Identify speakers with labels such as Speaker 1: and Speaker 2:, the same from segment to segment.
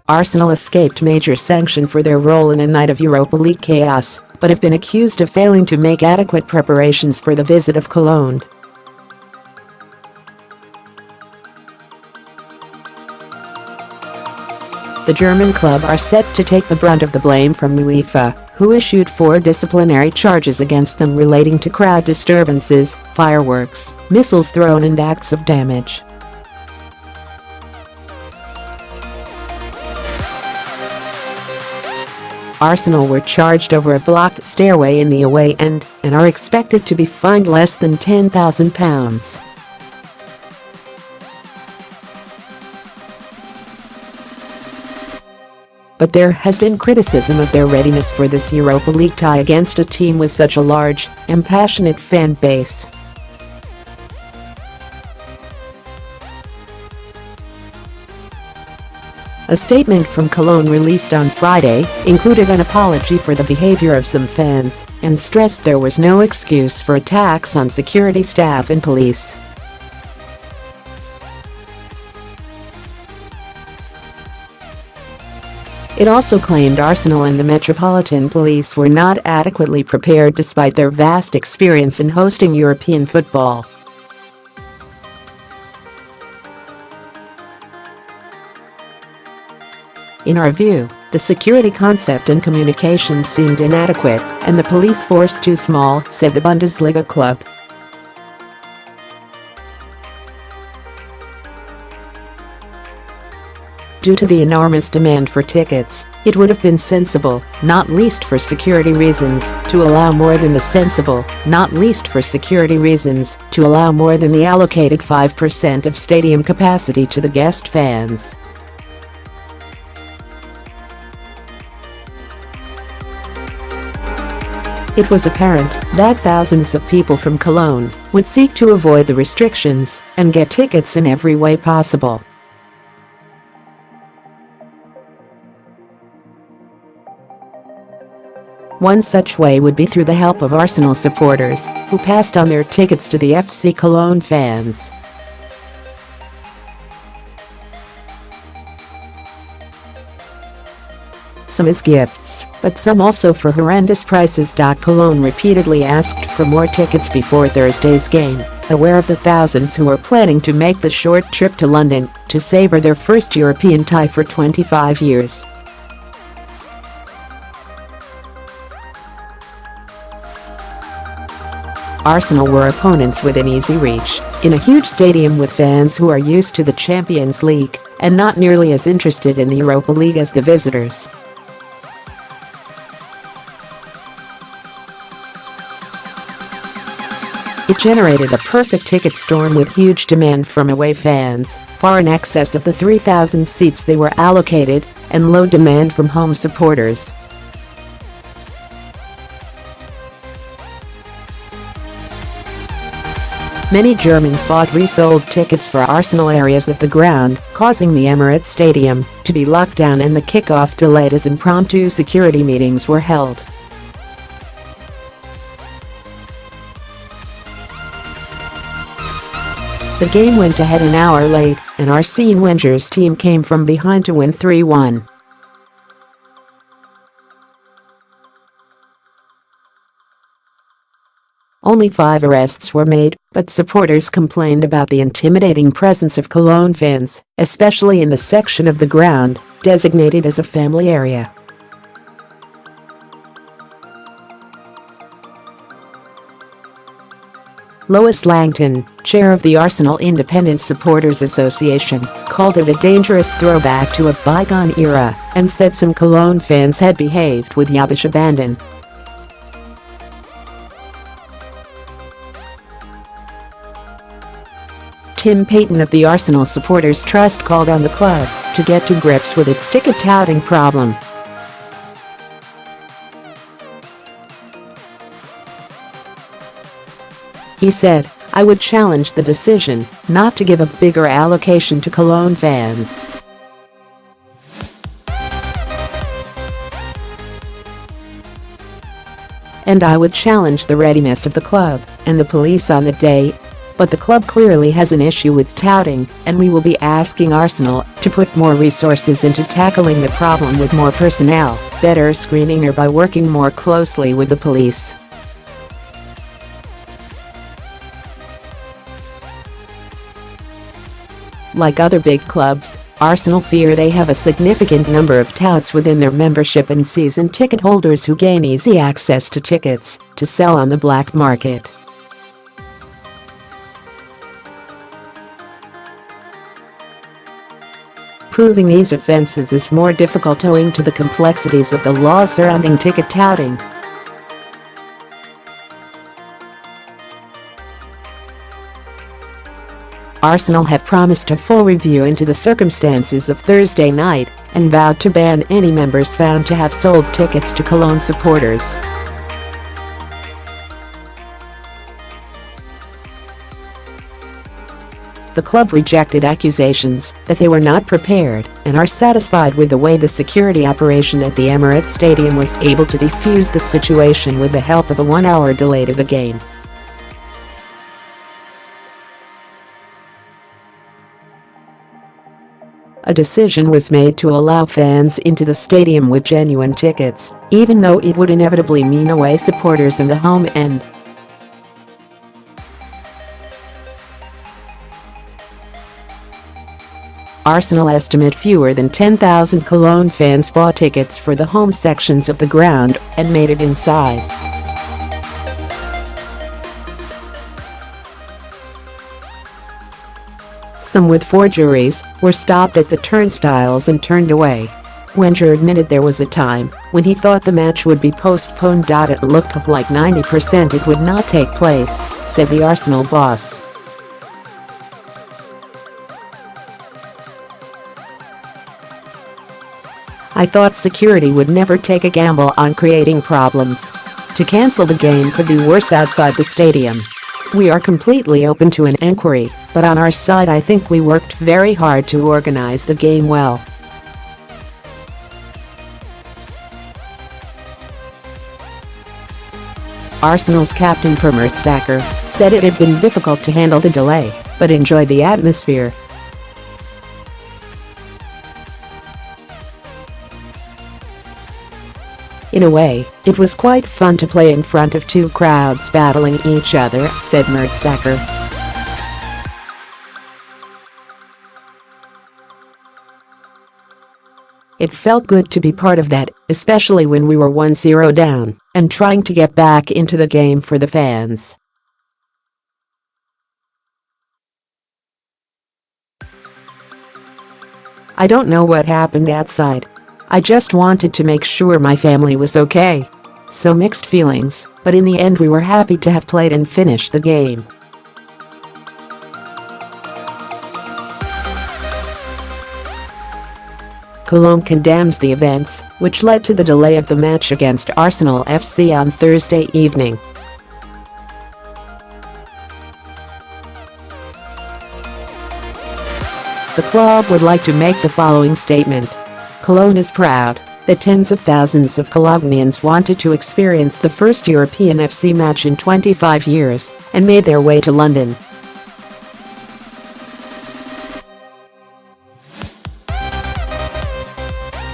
Speaker 1: Arsenal escaped major sanction for their role in a night of Europa League chaos, but have been accused of failing to make adequate preparations for the visit of Cologne. The German club are set to take the brunt of the blame from UEFA, who issued 4 disciplinary charges against them relating to crowd disturbances, fireworks, missiles thrown and acts of damage. Arsenal were charged over a blocked stairway in the away end and are expected to be fined less than £10,000. But there has been criticism of their readiness for this Europa League tie against a team with such a large and passionate fan base. A statement from Cologne released on Friday included an apology for the behavior of some fans and stressed there was no excuse for attacks on security staff and police. It also claimed Arsenal and the Metropolitan Police were not adequately prepared despite their vast experience in hosting European football. In our view, the security concept and communications seemed inadequate, and the police force too small, said the Bundesliga club. Due to the enormous demand for tickets, it would have been sensible, not least for security reasons, to allow more than the allocated 5% of stadium capacity to the guest fans. It was apparent that thousands of people from Cologne would seek to avoid the restrictions and get tickets in every way possible. One such way would be through the help of Arsenal supporters, who passed on their tickets to the FC Cologne fans. Some as gifts, but some also for horrendous prices. Cologne repeatedly asked for more tickets before Thursday's game, aware of the thousands who were planning to make the short trip to London to savor their first European tie for 25 years. Arsenal were opponents within easy reach, in a huge stadium with fans who are used to the Champions League and not nearly as interested in the Europa League as the visitors. It generated a perfect ticket storm with huge demand from away fans, far in excess of the 3,000 seats they were allocated, and low demand from home supporters. Many Germans bought resold tickets for Arsenal areas of the ground, causing the Emirates stadium to be locked down and the kickoff delayed as impromptu security meetings were held. The game went ahead an hour late, and Arsene Wenger's team came from behind to win 3-1. Only 5 arrests were made, but supporters complained about the intimidating presence of Cologne fans, especially in the section of the ground designated as a family area. Lois Langton, chair of the Arsenal Independent Supporters Association, called it a dangerous throwback to a bygone era and said some Cologne fans had behaved with yabbish abandon. Tim Payton of the Arsenal Supporters Trust called on the club to get to grips with its ticket touting problem. He said, "I would challenge the decision not to give a bigger allocation to Cologne fans. And I would challenge the readiness of the club and the police on the day." But the club clearly has an issue with touting, and we will be asking Arsenal to put more resources into tackling the problem with more personnel, better screening, or by working more closely with the police. Like other big clubs, Arsenal fear they have a significant number of touts within their membership and season ticket holders who gain easy access to tickets to sell on the black market. Proving these offences is more difficult owing to the complexities of the laws surrounding ticket touting. Arsenal have promised a full review into the circumstances of Thursday night and vowed to ban any members found to have sold tickets to Cologne supporters. The club rejected accusations that they were not prepared and are satisfied with the way the security operation at the Emirates Stadium was able to defuse the situation with the help of a one-hour delay to the game. A decision was made to allow fans into the stadium with genuine tickets, even though it would inevitably mean away supporters in the home end. Arsenal estimate fewer than 10,000 Cologne fans bought tickets for the home sections of the ground and made it inside. Some with forgeries were stopped at the turnstiles and turned away. Wenger admitted there was a time when he thought the match would be postponed. It looked like 90% it would not take place, said the Arsenal boss. I thought security would never take a gamble on creating problems. To cancel the game could be worse outside the stadium. We are completely open to an inquiry, but on our side I think we worked very hard to organize the game well. Arsenal's captain Per Mertesacker said it had been difficult to handle the delay, but enjoyed the atmosphere. In a way, it was quite fun to play in front of two crowds battling each other, said Mertesacker. It felt good to be part of that, especially when we were 1-0 down and trying to get back into the game for the fans. I don't know what happened outside. I just wanted to make sure my family was okay. So mixed feelings, but in the end we were happy to have played and finished the game. Cologne condemns the events, which led to the delay of the match against Arsenal FC on Thursday evening. The club would like to make the following statement. Cologne is proud that tens of thousands of Colognans wanted to experience the first European FC match in 25 years and made their way to London.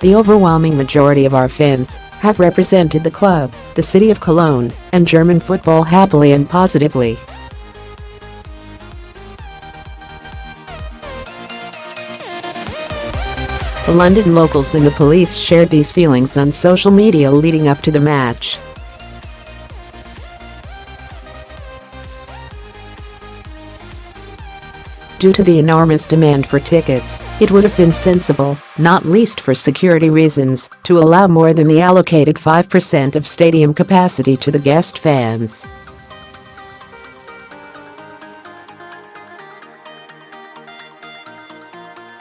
Speaker 1: The overwhelming majority of our fans have represented the club, the city of Cologne, and German football happily and positively. The London locals and the police shared these feelings on social media leading up to the match. Due to the enormous demand for tickets, it would have been sensible, not least for security reasons, to allow more than the allocated 5% of stadium capacity to the guest fans.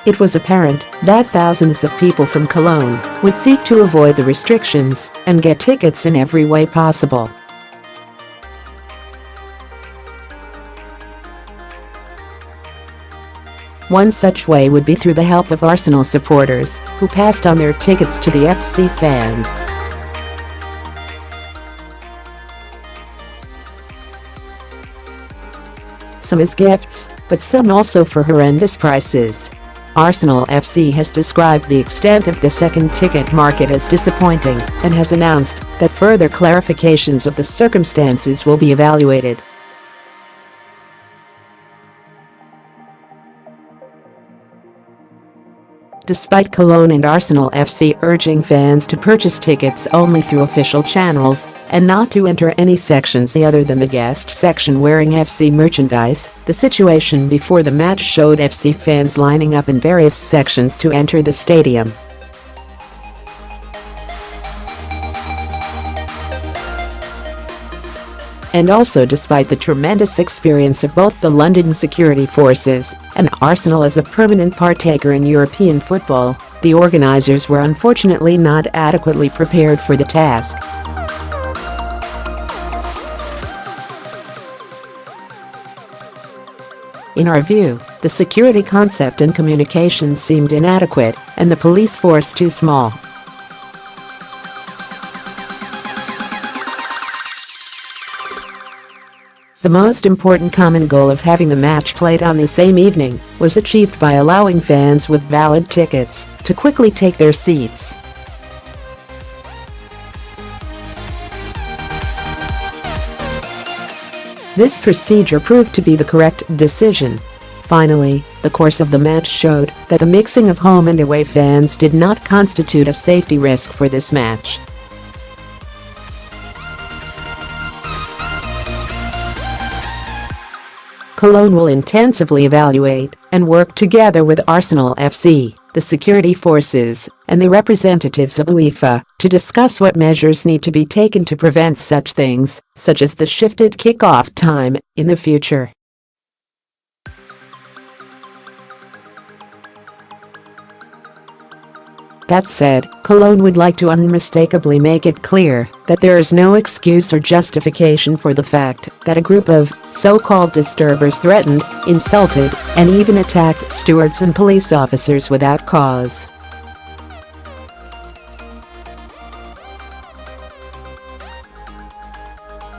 Speaker 1: It was apparent that thousands of people from Cologne would seek to avoid the restrictions and get tickets in every way possible. One such way would be through the help of Arsenal supporters, who passed on their tickets to the FC fans. some as gifts, but some also for horrendous prices. Arsenal FC has described the extent of the second ticket market as disappointing and has announced that further clarifications of the circumstances will be evaluated. Despite Cologne and Arsenal FC urging fans to purchase tickets only through official channels and not to enter any sections other than the guest section wearing FC merchandise, the situation before the match showed FC fans lining up in various sections to enter the stadium. And also, despite the tremendous experience of both the London security forces and Arsenal as a permanent partaker in European football, the organisers were unfortunately not adequately prepared for the task. In our view, the security concept and communications seemed inadequate, and the police force too small. The most important common goal of having the match played on the same evening was achieved by allowing fans with valid tickets to quickly take their seats. This procedure proved to be the correct decision. Finally, the course of the match showed that the mixing of home and away fans did not constitute a safety risk for this match. Cologne will intensively evaluate and work together with Arsenal FC, the security forces, and the representatives of UEFA to discuss what measures need to be taken to prevent such things, such as the shifted kick-off time, in the future. That said, Cologne would like to unmistakably make it clear that there is no excuse or justification for the fact that a group of so-called disturbers threatened, insulted, and even attacked stewards and police officers without cause.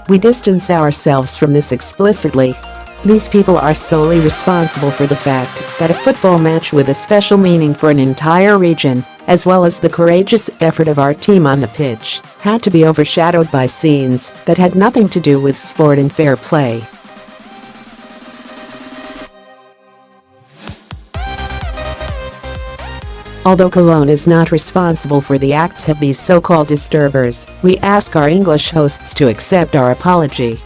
Speaker 1: We distance ourselves from this explicitly. These people are solely responsible for the fact that a football match with a special meaning for an entire region, as well as the courageous effort of our team on the pitch, had to be overshadowed by scenes that had nothing to do with sport and fair play. Although Cologne is not responsible for the acts of these so-called disturbers, we ask our English hosts to accept our apology.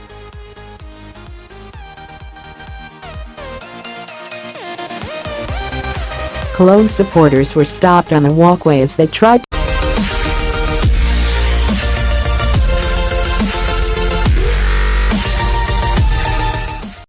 Speaker 1: Cologne supporters were stopped on the walkway as they tried